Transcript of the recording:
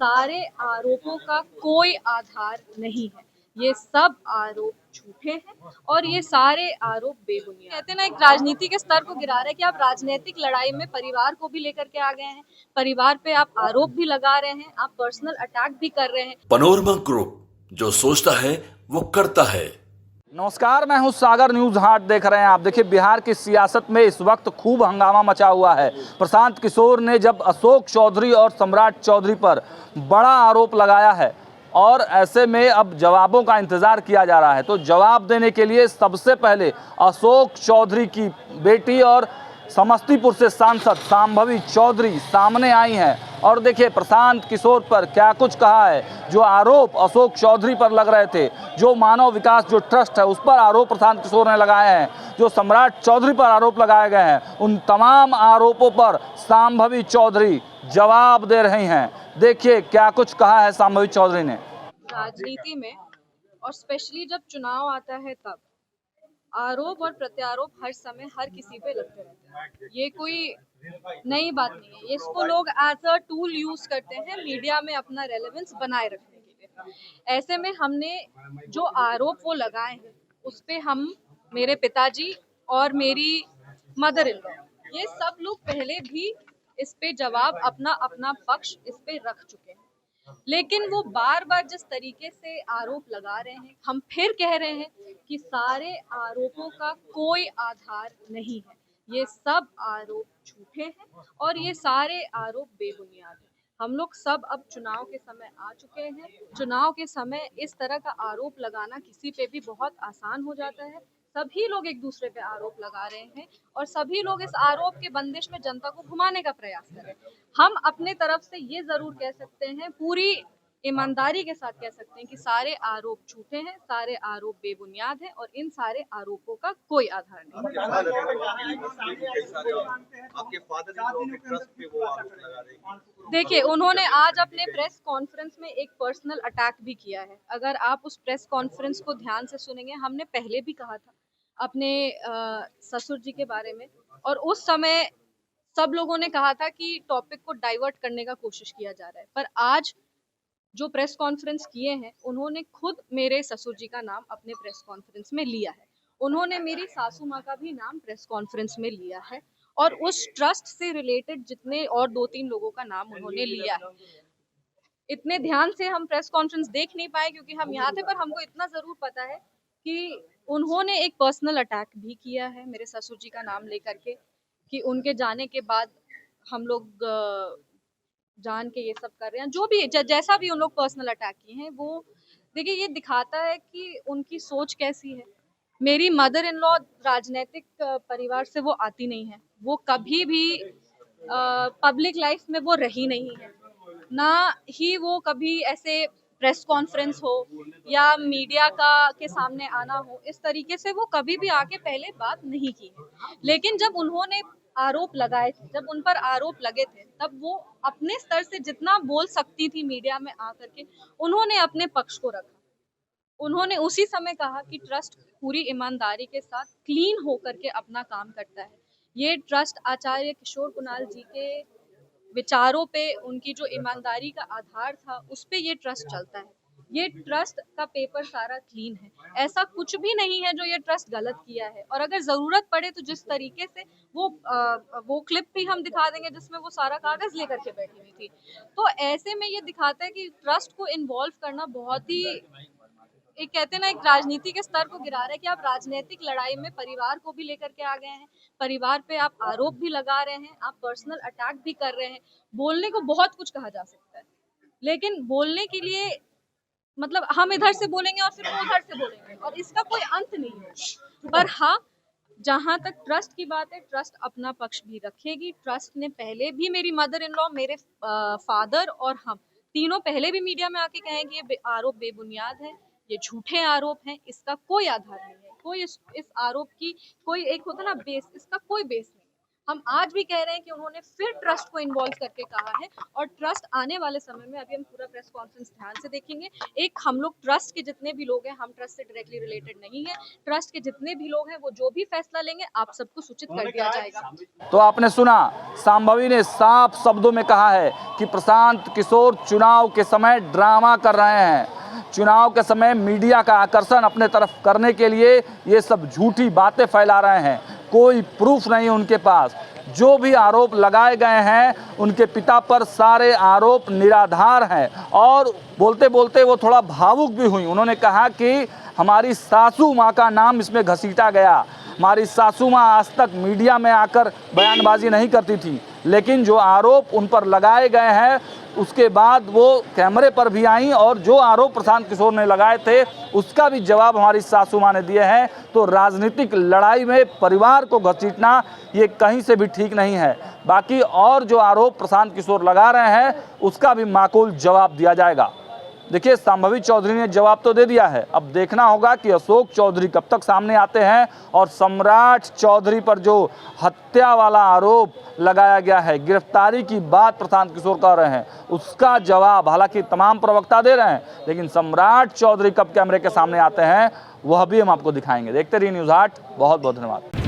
सारे आरोपों का कोई आधार नहीं है। ये सब आरोप झूठे हैं और ये सारे आरोप बेबुनियाद। कहते हैं ना, एक राजनीति के स्तर को गिरा रहे हैं कि आप राजनीतिक लड़ाई में परिवार को भी लेकर के आ गए हैं, परिवार पे आप आरोप भी लगा रहे हैं, आप पर्सनल अटैक भी कर रहे हैं। पनोरमा ग्रुप, जो सोचता है वो करता है। नमस्कार, मैं हूं सागर। न्यूज हाट देख रहे हैं आप। देखिए, बिहार की सियासत में इस वक्त खूब हंगामा मचा हुआ है। प्रशांत किशोर ने जब अशोक चौधरी और सम्राट चौधरी पर बड़ा आरोप लगाया है और ऐसे में अब जवाबों का इंतजार किया जा रहा है, तो जवाब देने के लिए सबसे पहले अशोक चौधरी की बेटी और समस्तीपुर से सांसद शांभवी चौधरी सामने आई हैं और देखिए प्रशांत किशोर पर क्या कुछ कहा है। जो आरोप अशोक चौधरी पर लग रहे थे, जो मानव विकास जो ट्रस्ट है उस पर आरोप प्रशांत किशोर ने लगाए हैं, जो सम्राट चौधरी पर आरोप लगाए गए हैं, उन तमाम आरोपों पर शांभवी चौधरी जवाब दे रही हैं। देखिए क्या कुछ कहा है शांभवी चौधरी ने। राजनीति में और स्पेशली जब चुनाव आता है तब आरोप और प्रत्यारोप हर समय हर किसी पे लगते रहते हैं। ये कोई नई बात नहीं है। इसको लोग एज अ टूल यूज करते हैं मीडिया में अपना रेलेवेंस बनाए रखने के लिए। ऐसे में हमने जो आरोप वो लगाए हैं उस पे हम, मेरे पिताजी और मेरी मदर इन लॉ, ये सब लोग पहले भी इस पे जवाब अपना अपना पक्ष इस पे रख चुके हैं। लेकिन वो बार बार जिस तरीके से आरोप लगा रहे हैं, हम फिर कह रहे हैं कि सारे आरोपों का कोई आधार नहीं है। ये सब आरोप झूठे हैं और ये सारे आरोप बेबुनियाद हैं। हम लोग सब अब चुनाव के समय आ चुके हैं। चुनाव के समय इस तरह का आरोप लगाना किसी पे भी बहुत आसान हो जाता है। सभी लोग एक दूसरे पे आरोप लगा रहे हैं और सभी लोग इस आरोप के बंदिश में जनता को घुमाने का प्रयास कर रहे हैं। हम अपने तरफ से ये जरूर कह सकते हैं, पूरी ईमानदारी के साथ कह सकते हैं कि सारे आरोप झूठे हैं, सारे आरोप बेबुनियाद हैं और इन सारे आरोपों का कोई आधार नहीं है। देखिए, उन्होंने आज अपने प्रेस कॉन्फ्रेंस में एक पर्सनल अटैक भी किया है। अगर आप उस प्रेस कॉन्फ्रेंस को ध्यान से सुनेंगे, हमने पहले भी कहा था अपने ससुर जी के बारे में, और उस समय सब लोगों ने कहा था कि टॉपिक को डाइवर्ट करने का कोशिश किया जा रहा है। पर आज जो प्रेस कॉन्फ्रेंस किए हैं, उन्होंने खुद मेरे ससुर जी का नाम अपने प्रेस कॉन्फ्रेंस में लिया है। उन्होंने मेरी सासू माँ का भी नाम प्रेस कॉन्फ्रेंस में लिया है और उस ट्रस्ट से रिलेटेड जितने और 2-3 लोगों का नाम उन्होंने लिया है। इतने ध्यान से हम प्रेस कॉन्फ्रेंस देख नहीं पाए क्योंकि हम यहाँ थे, पर हमको इतना जरूर पता है कि उन्होंने एक पर्सनल अटैक भी किया है मेरे ससुर जी का नाम लेकर के, कि उनके जाने के बाद हम लोग जान के ये सब कर रहे हैं। जो भी जैसा भी उन लोग पर्सनल अटैक किए हैं, वो देखिए ये दिखाता है कि उनकी सोच कैसी है। मेरी मदर इन लॉ राजनीतिक परिवार से वो आती नहीं है। वो कभी भी पब्लिक लाइफ में वो रही नहीं है, ना ही वो कभी ऐसे प्रेस कॉन्फ्रेंस हो या मीडिया का के सामने आना हो, इस तरीके से वो कभी भी आके पहले बात नहीं की है। लेकिन जब उन्होंने आरोप लगाए थे, जब उन पर आरोप लगे थे, तब वो अपने स्तर से जितना बोल सकती थी मीडिया में आकर के, उन्होंने अपने पक्ष को रखा। उन्होंने उसी समय कहा कि ट्रस्ट पूरी ईमानदारी के साथ क्लीन होकर के अपना काम करता है। ये ट्रस्ट आचार्य किशोर कुणाल जी के विचारों पे, उनकी जो ईमानदारी का आधार था, उस पे ये ट्रस्ट चलता है। ये ट्रस्ट का पेपर सारा क्लीन है। ऐसा कुछ भी नहीं है जो ये ट्रस्ट गलत किया है। और अगर जरूरत पड़े तो जिस तरीके से वो क्लिप भी हम दिखा देंगे जिसमें वो सारा कागज लेकर के बैठी हुई थी। तो ऐसे में ये दिखाता है कि ट्रस्ट को इन्वॉल्व करना बहुत ही, एक कहते हैं ना, एक राजनीति के स्तर को गिरा रहा है कि आप राजनीतिक लड़ाई में परिवार को भी लेकर के आ गए हैं, परिवार पे आप आरोप भी लगा रहे हैं, आप पर्सनल अटैक भी कर रहे हैं। बोलने को बहुत कुछ कहा जा सकता है, लेकिन बोलने के लिए मतलब हम इधर से बोलेंगे और फिर वो उधर से बोलेंगे और इसका कोई अंत नहीं होगा। पर हाँ, जहां तक ट्रस्ट की बात है, ट्रस्ट अपना पक्ष भी रखेगी। ट्रस्ट ने पहले भी, मेरी मदर इन लॉ, मेरे फादर और हम तीनों पहले भी मीडिया में आके कहें कि ये आरोप बेबुनियाद है, ये झूठे आरोप हैं, इसका कोई आधार नहीं है, कोई इस आरोप की कोई, एक होता ना बेस, इसका कोई बेस नहीं है। हम आज भी कह रहे हैं कि उन्होंने फिर ट्रस्ट को इन्वॉल्व करके कहा है, और ट्रस्ट आने वाले समय में, अभी हम पूरा प्रेस कॉन्फ्रेंस ध्यान से देखेंगे। एक हम लोग ट्रस्ट के जितने भी लोग हैं, हम ट्रस्ट से डायरेक्टली रिलेटेड नहीं है, ट्रस्ट के जितने भी लोग हैं वो जो भी फैसला लेंगे आप सबको सूचित कर दिया जाएगा। तो आपने सुना, शांभवी ने साफ शब्दों में कहा है कि प्रशांत किशोर चुनाव के समय ड्रामा कर रहे हैं, चुनाव के समय मीडिया का आकर्षण अपने तरफ करने के लिए ये सब झूठी बातें फैला रहे हैं। कोई प्रूफ नहीं उनके पास। जो भी आरोप लगाए गए हैं उनके पिता पर, सारे आरोप निराधार हैं। और बोलते बोलते वो थोड़ा भावुक भी हुई। उन्होंने कहा कि हमारी सासू माँ का नाम इसमें घसीटा गया। हमारी सासू माँ आज तक मीडिया में आकर बयानबाजी नहीं करती थी, लेकिन जो आरोप उन पर लगाए गए हैं उसके बाद वो कैमरे पर भी आई, और जो आरोप प्रशांत किशोर ने लगाए थे उसका भी जवाब हमारी सासू माँ ने दिए हैं। तो राजनीतिक लड़ाई में परिवार को घसीटना ये कहीं से भी ठीक नहीं है। बाकी और जो आरोप प्रशांत किशोर लगा रहे हैं उसका भी माकूल जवाब दिया जाएगा। देखिए, शांभवी चौधरी ने जवाब तो दे दिया है, अब देखना होगा कि अशोक चौधरी कब तक सामने आते हैं और सम्राट चौधरी पर जो हत्या वाला आरोप लगाया गया है, गिरफ्तारी की बात प्रशांत किशोर कर रहे हैं, उसका जवाब हालांकि तमाम प्रवक्ता दे रहे हैं, लेकिन सम्राट चौधरी कब कैमरे के सामने आते हैं वह भी हम आपको दिखाएंगे। देखते रहिए न्यूज़ 8। बहुत बहुत धन्यवाद।